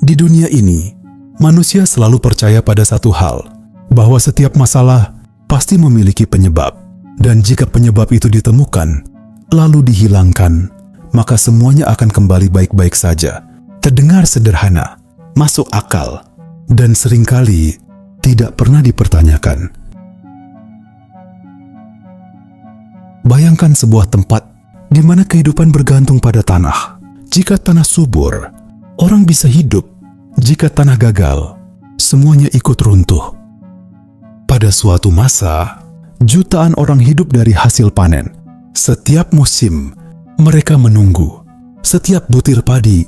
Di dunia ini, manusia selalu percaya pada satu hal, bahwa setiap masalah pasti memiliki penyebab. Dan jika penyebab itu ditemukan, lalu dihilangkan, maka semuanya akan kembali baik-baik saja. Terdengar sederhana, masuk akal, dan seringkali tidak pernah dipertanyakan. Bayangkan sebuah tempat di mana kehidupan bergantung pada tanah. Jika tanah subur, orang bisa hidup. Jika tanah gagal, semuanya ikut runtuh. Pada suatu masa, jutaan orang hidup dari hasil panen. Setiap musim, mereka menunggu. Setiap butir padi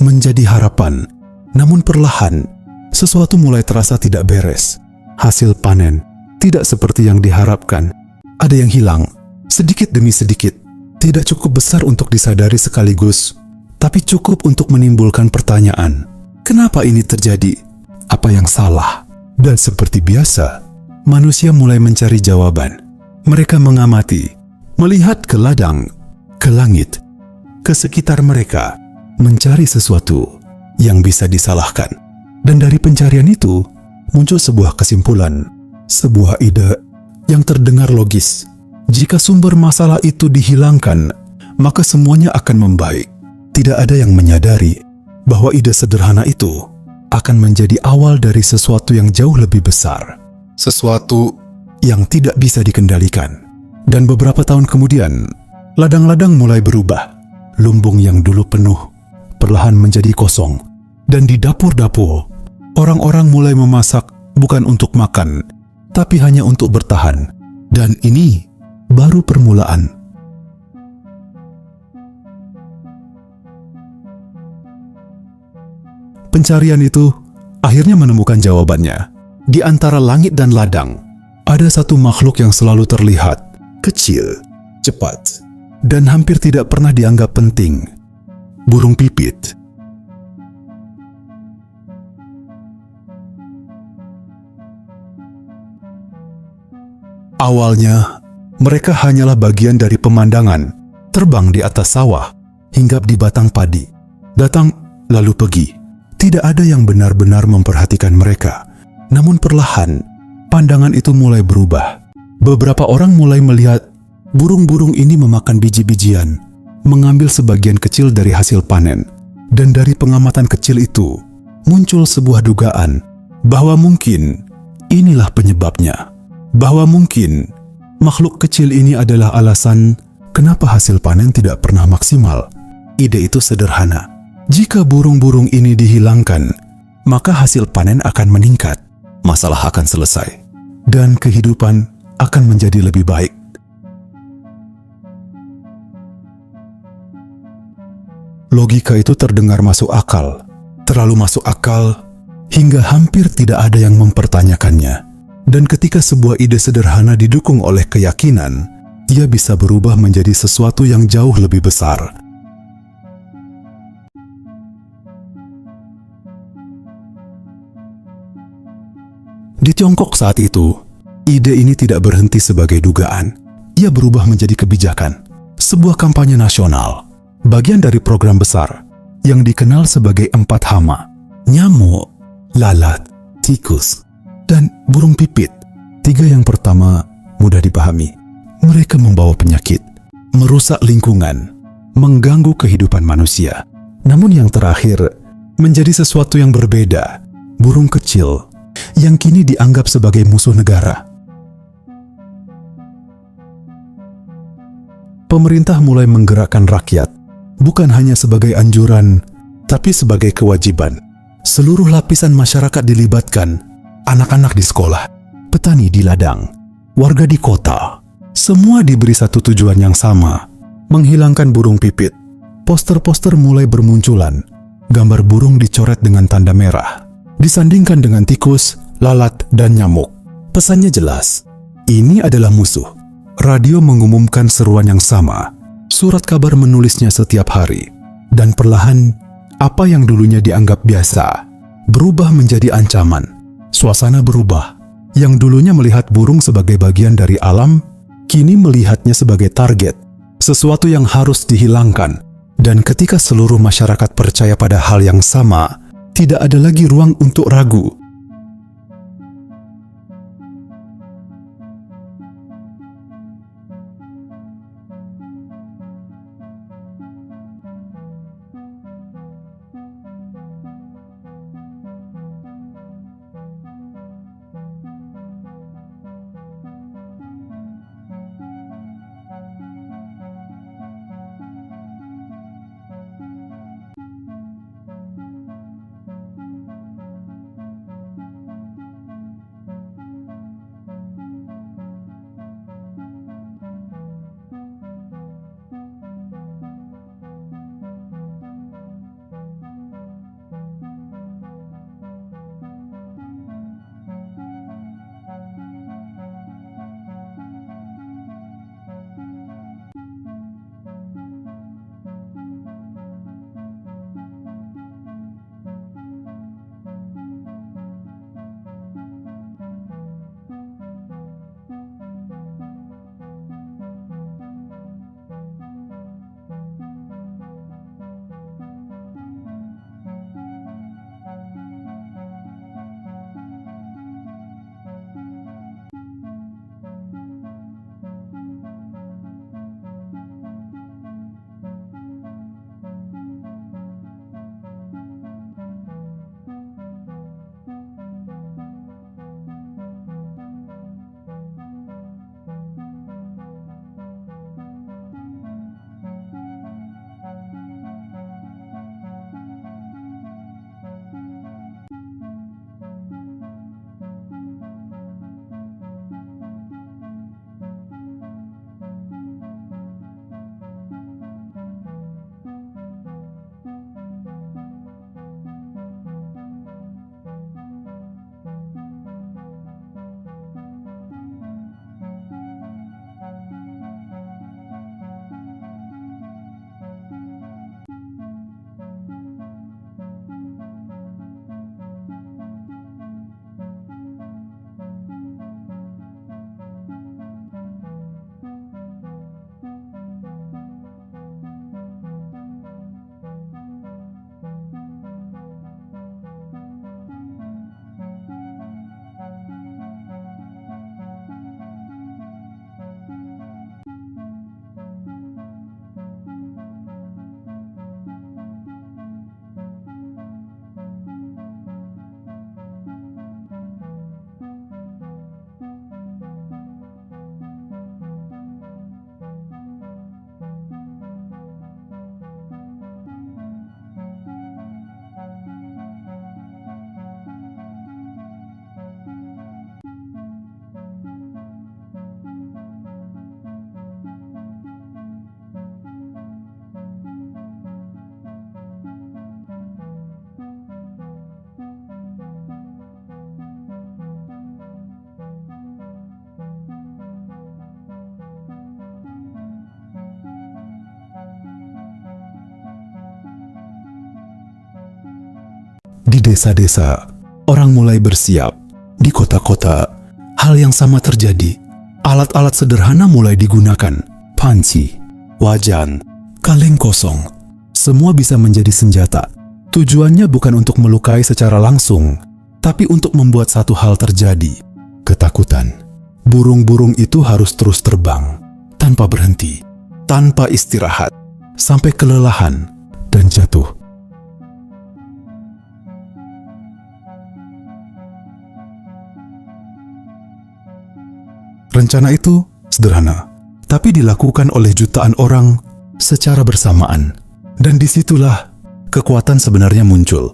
menjadi harapan. Namun perlahan, sesuatu mulai terasa tidak beres. Hasil panen tidak seperti yang diharapkan. Ada yang hilang, sedikit demi sedikit. Tidak cukup besar untuk disadari sekaligus, tapi cukup untuk menimbulkan pertanyaan. Kenapa ini terjadi? Apa yang salah? Dan seperti biasa, manusia mulai mencari jawaban. Mereka mengamati, melihat ke ladang, ke langit, ke sekitar mereka, mencari sesuatu yang bisa disalahkan. Dan dari pencarian itu, muncul sebuah kesimpulan, sebuah ide yang terdengar logis. Jika sumber masalah itu dihilangkan, maka semuanya akan membaik. Tidak ada yang menyadari bahwa ide sederhana itu akan menjadi awal dari sesuatu yang jauh lebih besar. Sesuatu yang tidak bisa dikendalikan. Dan beberapa tahun kemudian, ladang-ladang mulai berubah. Lumbung yang dulu penuh, perlahan menjadi kosong. Dan di dapur-dapur, orang-orang mulai memasak bukan untuk makan, tapi hanya untuk bertahan. Dan ini baru permulaan. Pencarian itu akhirnya menemukan jawabannya. Di antara langit dan ladang, ada satu makhluk yang selalu terlihat, kecil, cepat, dan hampir tidak pernah dianggap penting. Burung pipit. Awalnya, mereka hanyalah bagian dari pemandangan, terbang di atas sawah, hinggap di batang padi, datang lalu pergi. Tidak ada yang benar-benar memperhatikan mereka. Namun perlahan, pandangan itu mulai berubah. Beberapa orang mulai melihat burung-burung ini memakan biji-bijian, mengambil sebagian kecil dari hasil panen. Dan dari pengamatan kecil itu, muncul sebuah dugaan bahwa mungkin inilah penyebabnya. Bahwa mungkin makhluk kecil ini adalah alasan kenapa hasil panen tidak pernah maksimal. Ide itu sederhana. Jika burung-burung ini dihilangkan, maka hasil panen akan meningkat, masalah akan selesai, dan kehidupan akan menjadi lebih baik. Logika itu terdengar masuk akal, terlalu masuk akal, hingga hampir tidak ada yang mempertanyakannya. Dan ketika sebuah ide sederhana didukung oleh keyakinan, ia bisa berubah menjadi sesuatu yang jauh lebih besar. Di Tiongkok saat itu, ide ini tidak berhenti sebagai dugaan. Ia berubah menjadi kebijakan, sebuah kampanye nasional, bagian dari program besar yang dikenal sebagai 4 hama: nyamuk, lalat, tikus, dan burung pipit. 3 yang pertama mudah dipahami. Mereka membawa penyakit, merusak lingkungan, mengganggu kehidupan manusia. Namun yang terakhir menjadi sesuatu yang berbeda. Burung kecil yang kini dianggap sebagai musuh negara. Pemerintah mulai menggerakkan rakyat, bukan hanya sebagai anjuran, tapi sebagai kewajiban. Seluruh lapisan masyarakat dilibatkan, anak-anak di sekolah, petani di ladang, warga di kota. Semua diberi satu tujuan yang sama, menghilangkan burung pipit. Poster-poster mulai bermunculan, gambar burung dicoret dengan tanda merah, disandingkan dengan tikus, lalat, dan nyamuk. Pesannya jelas, ini adalah musuh. Radio mengumumkan seruan yang sama. Surat kabar menulisnya setiap hari. Dan perlahan, apa yang dulunya dianggap biasa, berubah menjadi ancaman. Suasana berubah. Yang dulunya melihat burung sebagai bagian dari alam, kini melihatnya sebagai target. Sesuatu yang harus dihilangkan. Dan ketika seluruh masyarakat percaya pada hal yang sama, Tidak ada lagi ruang untuk ragu. Di desa-desa, orang mulai bersiap. Di kota-kota, hal yang sama terjadi. Alat-alat sederhana mulai digunakan. Panci, wajan, kaleng kosong. Semua bisa menjadi senjata. Tujuannya bukan untuk melukai secara langsung, tapi untuk membuat satu hal terjadi. Ketakutan. Burung-burung itu harus terus terbang, tanpa berhenti, tanpa istirahat, sampai kelelahan dan jatuh. Rencana itu sederhana, tapi dilakukan oleh jutaan orang secara bersamaan. Dan disitulah kekuatan sebenarnya muncul.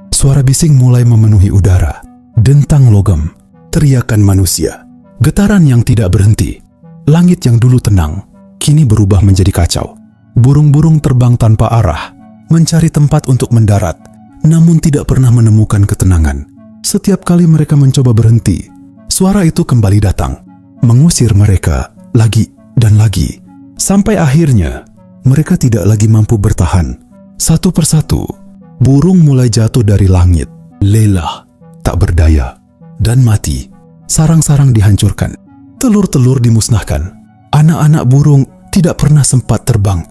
Suara bising mulai memenuhi udara, dentang logam, teriakan manusia, getaran yang tidak berhenti. Langit yang dulu tenang, kini berubah menjadi kacau. Burung-burung terbang tanpa arah, mencari tempat untuk mendarat, namun tidak pernah menemukan ketenangan. Setiap kali mereka mencoba berhenti, suara itu kembali datang, mengusir mereka lagi dan lagi, sampai akhirnya mereka tidak lagi mampu bertahan. Satu persatu, burung mulai jatuh dari langit, lelah, tak berdaya, dan mati. Sarang-sarang dihancurkan, telur-telur dimusnahkan. Anak-anak burung tidak pernah sempat terbang.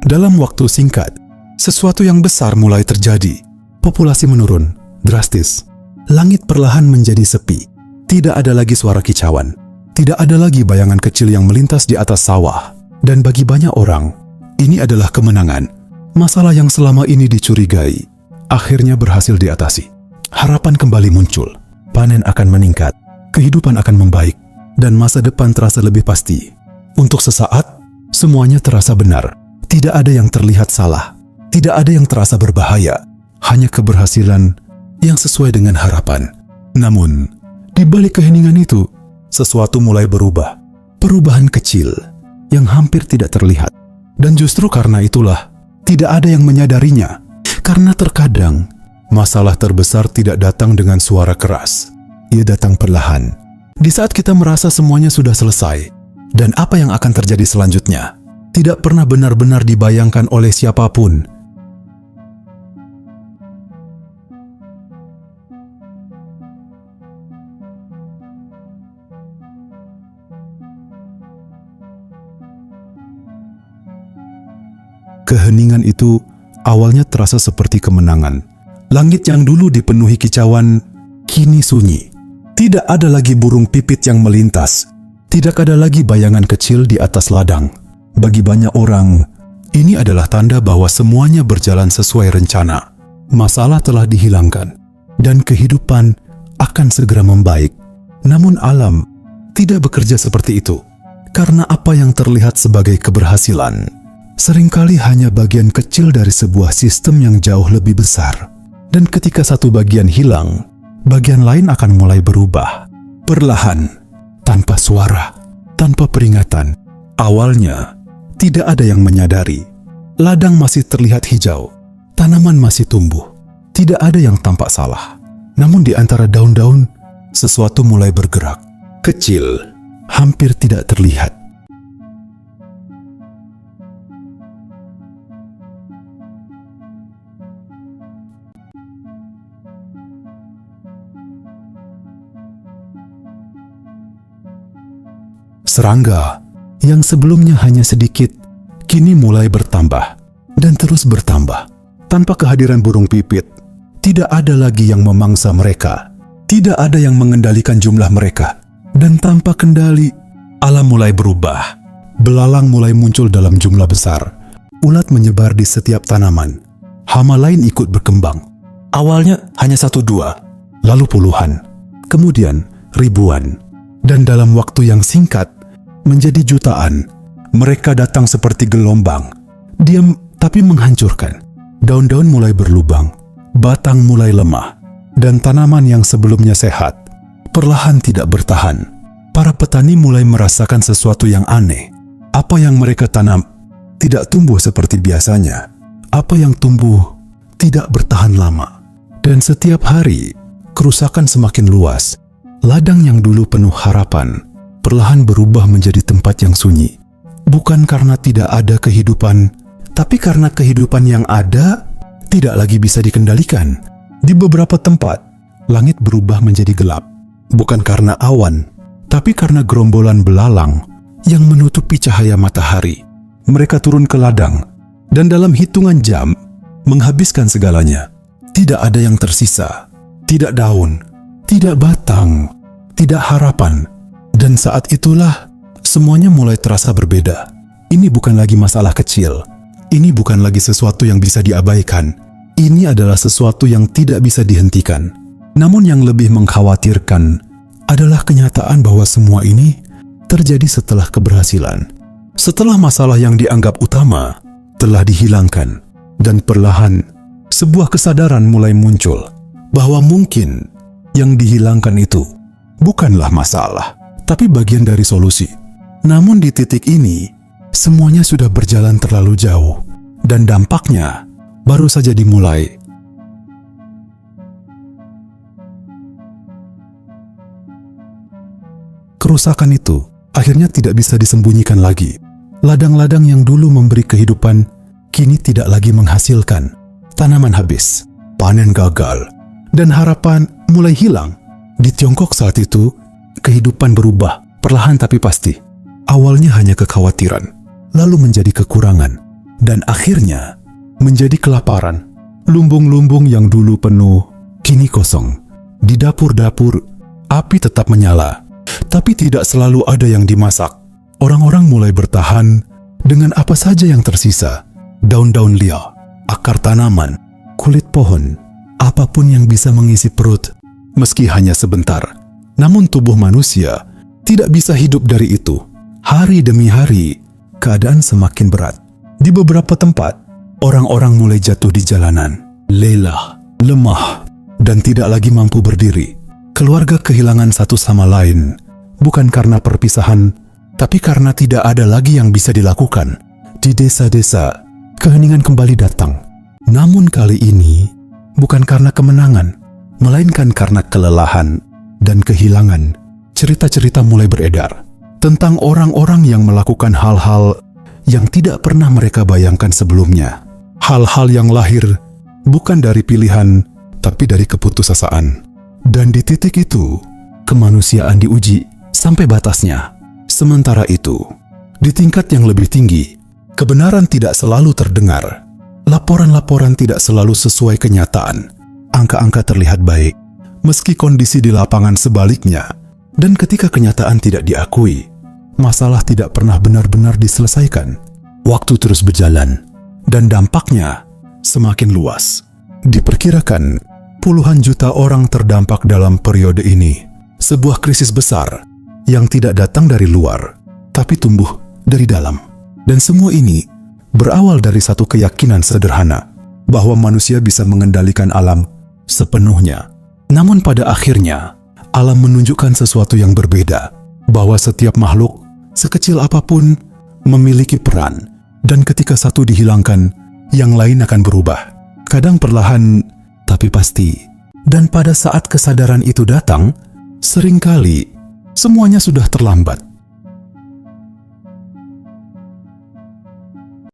Dalam waktu singkat, sesuatu yang besar mulai terjadi. Populasi menurun drastis. Langit perlahan menjadi sepi. Tidak ada lagi suara kicauan. Tidak ada lagi bayangan kecil yang melintas di atas sawah. Dan bagi banyak orang, ini adalah kemenangan. Masalah yang selama ini dicurigai akhirnya berhasil diatasi. Harapan kembali muncul. Panen akan meningkat. Kehidupan akan membaik. Dan masa depan terasa lebih pasti. Untuk sesaat, semuanya terasa benar. Tidak ada yang terlihat salah. Tidak ada yang terasa berbahaya. Hanya keberhasilan yang sesuai dengan harapan. Namun, di balik keheningan itu, sesuatu mulai berubah. Perubahan kecil yang hampir tidak terlihat. Dan justru karena itulah, tidak ada yang menyadarinya. Karena terkadang, masalah terbesar tidak datang dengan suara keras. Ia datang perlahan. Di saat kita merasa semuanya sudah selesai, dan apa yang akan terjadi selanjutnya, tidak pernah benar-benar dibayangkan oleh siapapun. Keheningan itu awalnya terasa seperti kemenangan. Langit yang dulu dipenuhi kicauan, kini sunyi. Tidak ada lagi burung pipit yang melintas. Tidak ada lagi bayangan kecil di atas ladang. Bagi banyak orang, ini adalah tanda bahwa semuanya berjalan sesuai rencana. Masalah telah dihilangkan, dan kehidupan akan segera membaik. Namun alam tidak bekerja seperti itu. Karena apa yang terlihat sebagai keberhasilan seringkali hanya bagian kecil dari sebuah sistem yang jauh lebih besar. Dan ketika satu bagian hilang, bagian lain akan mulai berubah. Perlahan, tanpa suara, tanpa peringatan. Awalnya, tidak ada yang menyadari. Ladang masih terlihat hijau. Tanaman masih tumbuh. Tidak ada yang tampak salah. Namun di antara daun-daun, sesuatu mulai bergerak. Kecil, hampir tidak terlihat. Serangga yang sebelumnya hanya sedikit, kini mulai bertambah dan terus bertambah. Tanpa kehadiran burung pipit, tidak ada lagi yang memangsa mereka. Tidak ada yang mengendalikan jumlah mereka. Dan tanpa kendali, alam mulai berubah. Belalang mulai muncul dalam jumlah besar. Ulat menyebar di setiap tanaman. Hama lain ikut berkembang. Awalnya hanya 1-2, lalu puluhan, kemudian ribuan. Dan dalam waktu yang singkat, menjadi jutaan. Mereka datang seperti gelombang, diam tapi menghancurkan. Daun-daun mulai berlubang, batang mulai lemah, dan tanaman yang sebelumnya sehat perlahan tidak bertahan. Para petani mulai merasakan sesuatu yang aneh. Apa yang mereka tanam tidak tumbuh seperti biasanya. Apa yang tumbuh tidak bertahan lama. Dan setiap hari, kerusakan semakin luas. Ladang yang dulu penuh harapan perlahan berubah menjadi tempat yang sunyi. Bukan karena tidak ada kehidupan, tapi karena kehidupan yang ada tidak lagi bisa dikendalikan. Di beberapa tempat, langit berubah menjadi gelap. Bukan karena awan, tapi karena gerombolan belalang yang menutupi cahaya matahari. Mereka turun ke ladang, dan dalam hitungan jam, menghabiskan segalanya. Tidak ada yang tersisa. Tidak daun, tidak batang, tidak harapan. Dan saat itulah, semuanya mulai terasa berbeda. Ini bukan lagi masalah kecil. Ini bukan lagi sesuatu yang bisa diabaikan. Ini adalah sesuatu yang tidak bisa dihentikan. Namun yang lebih mengkhawatirkan adalah kenyataan bahwa semua ini terjadi setelah keberhasilan. Setelah masalah yang dianggap utama telah dihilangkan. Dan perlahan, sebuah kesadaran mulai muncul bahwa mungkin yang dihilangkan itu bukanlah masalah, tapi bagian dari solusi. Namun di titik ini, semuanya sudah berjalan terlalu jauh, dan dampaknya baru saja dimulai. Kerusakan itu akhirnya tidak bisa disembunyikan lagi. Ladang-ladang yang dulu memberi kehidupan, kini tidak lagi menghasilkan. Tanaman habis, panen gagal, dan harapan mulai hilang. Di Tiongkok saat itu, kehidupan berubah, perlahan tapi pasti. Awalnya hanya kekhawatiran, lalu menjadi kekurangan, dan akhirnya menjadi kelaparan. Lumbung-lumbung yang dulu penuh, kini kosong. Di dapur-dapur, api tetap menyala, tapi tidak selalu ada yang dimasak. Orang-orang mulai bertahan dengan apa saja yang tersisa. Daun-daun liar, akar tanaman, kulit pohon, apapun yang bisa mengisi perut, meski hanya sebentar. Namun tubuh manusia tidak bisa hidup dari itu. Hari demi hari, keadaan semakin berat. Di beberapa tempat, orang-orang mulai jatuh di jalanan, lelah, lemah, dan tidak lagi mampu berdiri. Keluarga kehilangan satu sama lain, bukan karena perpisahan, tapi karena tidak ada lagi yang bisa dilakukan. Di desa-desa, keheningan kembali datang. Namun kali ini, bukan karena kemenangan, melainkan karena kelelahan dan kehilangan. Cerita-cerita mulai beredar tentang orang-orang yang melakukan hal-hal yang tidak pernah mereka bayangkan sebelumnya. Hal-hal yang lahir bukan dari pilihan, tapi dari keputusasaan. Dan di titik itu, kemanusiaan diuji sampai batasnya. Sementara itu, di tingkat yang lebih tinggi, kebenaran tidak selalu terdengar. Laporan-laporan tidak selalu sesuai kenyataan. Angka-angka terlihat baik, meski kondisi di lapangan sebaliknya. Dan ketika kenyataan tidak diakui, masalah tidak pernah benar-benar diselesaikan. Waktu terus berjalan, dan dampaknya semakin luas. Diperkirakan, puluhan juta orang terdampak dalam periode ini. Sebuah krisis besar yang tidak datang dari luar, tapi tumbuh dari dalam. Dan semua ini berawal dari satu keyakinan sederhana, bahwa manusia bisa mengendalikan alam sepenuhnya. Namun pada akhirnya, alam menunjukkan sesuatu yang berbeda, bahwa setiap makhluk, sekecil apapun, memiliki peran, dan ketika satu dihilangkan, yang lain akan berubah. Kadang perlahan, tapi pasti. Dan pada saat kesadaran itu datang, seringkali semuanya sudah terlambat.